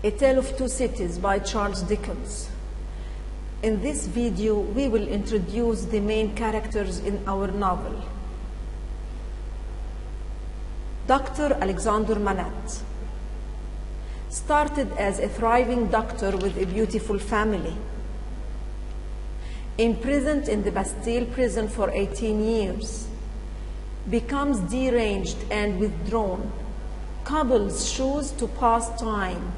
A Tale of Two Cities by Charles Dickens. In this video, we will introduce the main characters in our novel. Dr. Alexander Manette started as a thriving doctor with a beautiful family. Imprisoned in the Bastille prison for 18 years, becomes deranged and withdrawn, cobbles shoes to pass time,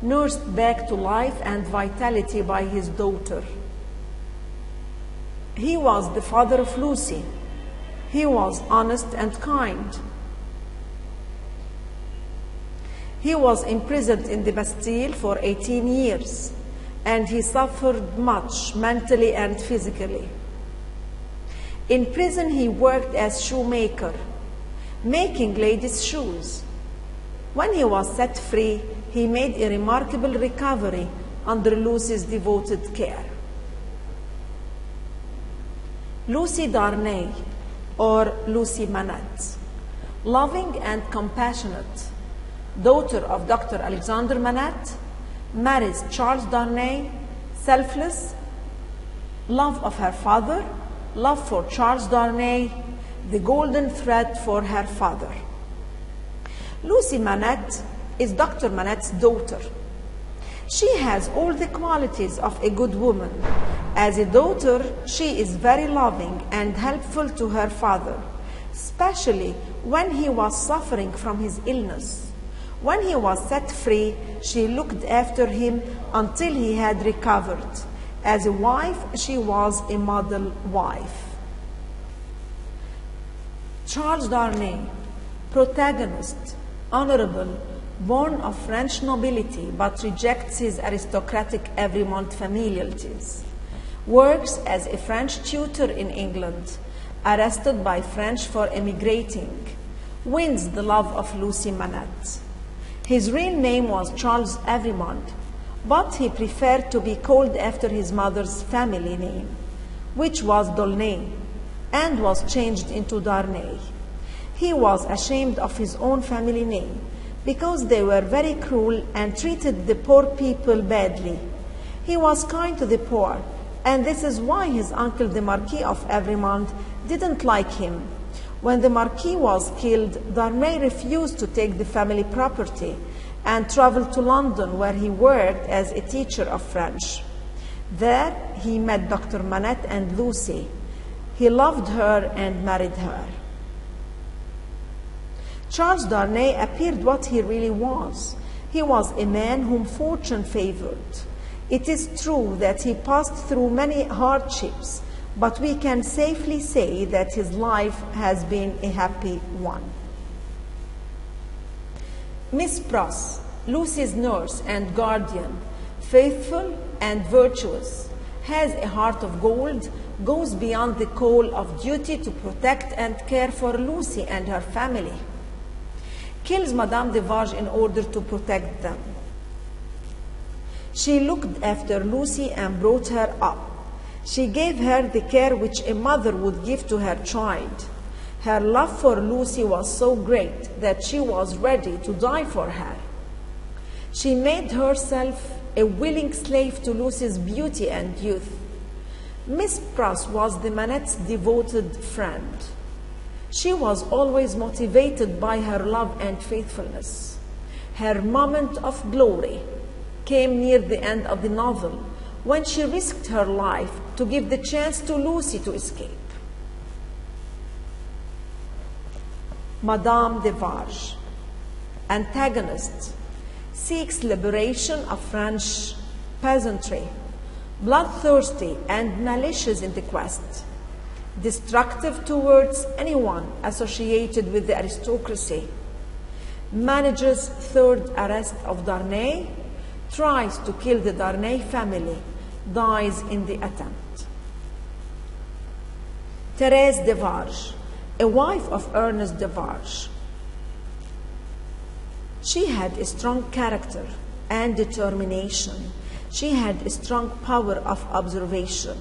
nursed back to life and vitality by his daughter. He was the father of Lucy. He was honest and kind. He was imprisoned in the Bastille for 18 years, and he suffered much mentally and physically. In prison, he worked as shoemaker, making ladies' shoes. When he was set free, he made a remarkable recovery under Lucy's devoted care. Lucy Darnay, or Lucy Manette, loving and compassionate, daughter of Dr. Alexander Manette, marries Charles Darnay, selfless, love of her father, love for Charles Darnay, the golden thread for her father. Lucy Manette is Dr. Manette's daughter. She has all the qualities of a good woman. As a daughter, she is very loving and helpful to her father, especially when he was suffering from his illness. When he was set free, she looked after him until he had recovered. As a wife, she was a model wife. Charles Darnay, protagonist, honorable, born of French nobility but rejects his aristocratic Evremont familiarities, works as a French tutor in England, arrested by French for emigrating, wins the love of Lucy Manette. His real name was Charles Evremont, but he preferred to be called after his mother's family name, which was D'Aulnay, and was changed into Darnay. He was ashamed of his own family name because they were very cruel and treated the poor people badly. He was kind to the poor, and this is why his uncle, the Marquis of Evremont, didn't like him. When the Marquis was killed, Darnay refused to take the family property and traveled to London, where he worked as a teacher of French. There he met Dr. Manette and Lucy. He loved her and married her. Charles Darnay appeared what he really was. He was a man whom fortune favored. It is true that he passed through many hardships, but we can safely say that his life has been a happy one. Miss Pross, Lucy's nurse and guardian, faithful and virtuous, has a heart of gold, goes beyond the call of duty to protect and care for Lucy and her family, kills Madame de Varges in order to protect them. She looked after Lucy and brought her up. She gave her the care which a mother would give to her child. Her love for Lucy was so great that she was ready to die for her. She made herself a willing slave to Lucy's beauty and youth. Miss Pross was the Manette's devoted friend. She was always motivated by her love and faithfulness. Her moment of glory came near the end of the novel, when she risked her life to give the chance to Lucy to escape. Madame de Varges, antagonist, seeks liberation of French peasantry, bloodthirsty and malicious in the quest, destructive towards anyone associated with the aristocracy, manages third arrest of Darnay, tries to kill the Darnay family, dies in the attempt. Thérèse de Varges, a wife of Ernest de Varges. She had a strong character and determination. She had a strong power of observation.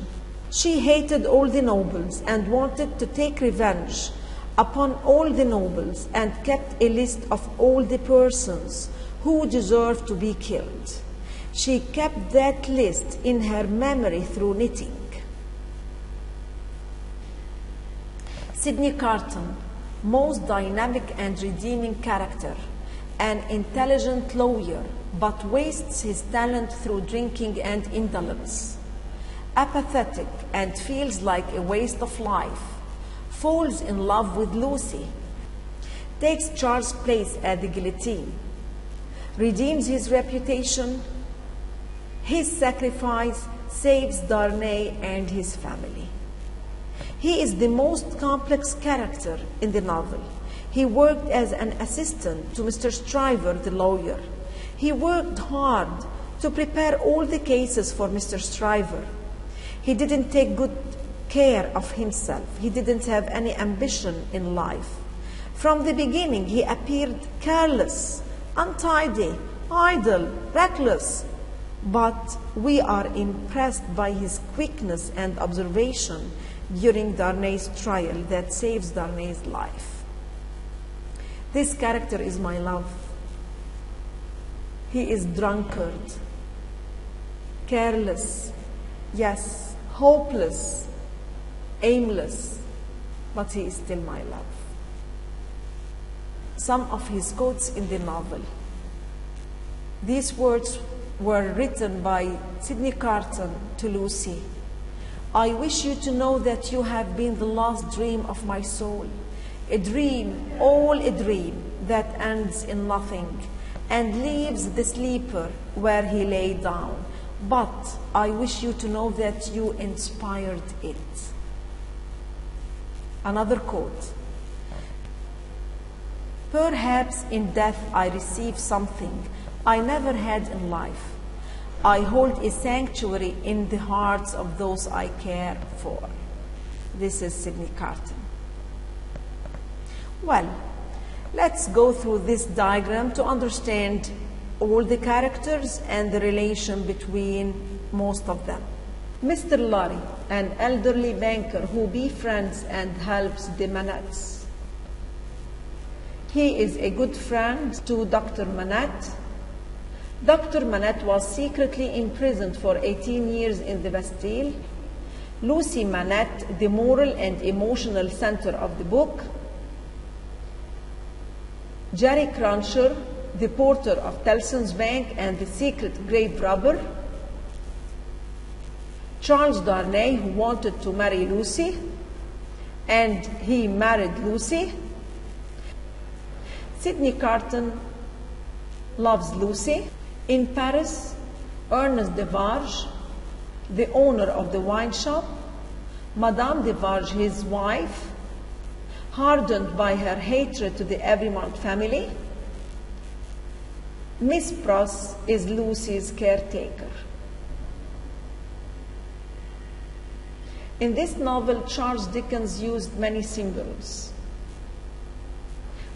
She hated all the nobles and wanted to take revenge upon all the nobles, and kept a list of all the persons who deserve to be killed. She kept that list in her memory through knitting. Sydney Carton, most dynamic and redeeming character, an intelligent lawyer, but wastes his talent through drinking and indolence. Apathetic and feels like a waste of life, falls in love with Lucy, takes Charles' place at the guillotine, redeems his reputation, his sacrifice saves Darnay and his family. He is the most complex character in the novel. He worked as an assistant to Mr. Stryver, the lawyer. He worked hard to prepare all the cases for Mr. Stryver. He didn't take good care of himself. He didn't have any ambition in life. From the beginning, he appeared careless, untidy, idle, reckless. But we are impressed by his quickness and observation during Darnay's trial that saves Darnay's life. This character is my love. He is drunkard, careless, yes, hopeless, aimless, but he is still my love. Some of his quotes in the novel. These words were written by Sydney Carton to Lucy. I wish you to know that you have been the last dream of my soul, a dream, all a dream, that ends in nothing and leaves the sleeper where he lay down. But I wish you to know that you inspired it. Another quote. Perhaps in death I receive something I never had in life. I hold a sanctuary in the hearts of those I care for. This is Sydney Carton. Well, let's go through this diagram to understand all the characters and the relation between most of them. Mr. Lorry, an elderly banker who befriends and helps the Manets. He is a good friend to Dr. Manette. Dr. Manette was secretly imprisoned for 18 years in the Bastille. Lucy Manette, the moral and emotional center of the book. Jerry Cruncher, the porter of Tellson's Bank and the secret grave robber. Charles Darnay, who wanted to marry Lucy, and he married Lucy. Sydney Carton loves Lucy. In Paris, Ernest Devarge, the owner of the wine shop, Madame Devarge, his wife, hardened by her hatred to the Evremont family. Miss Pross is Lucy's caretaker. In this novel, Charles Dickens used many symbols.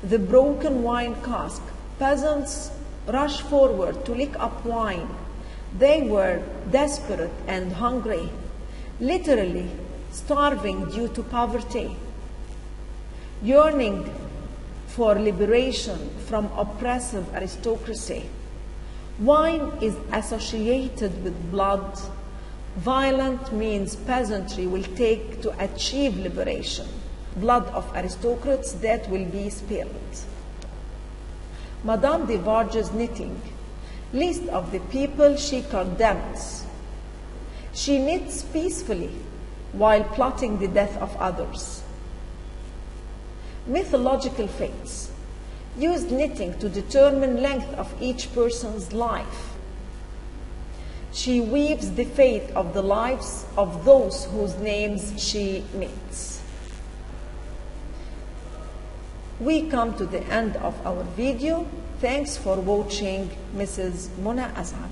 The broken wine cask. Peasants rush forward to lick up wine. They were desperate and hungry, literally starving due to poverty, yearning for liberation from oppressive aristocracy. Wine is associated with blood. Violent means peasantry will take to achieve liberation. Blood of aristocrats that will be spilled. Madame Devarge's knitting. List of the people she condemns. She knits peacefully while plotting the death of others. Mythological fates. Used knitting to determine length of each person's life. She weaves the fate of the lives of those whose names she knits. We come to the end of our video. Thanks for watching, Mrs. Mona Azad.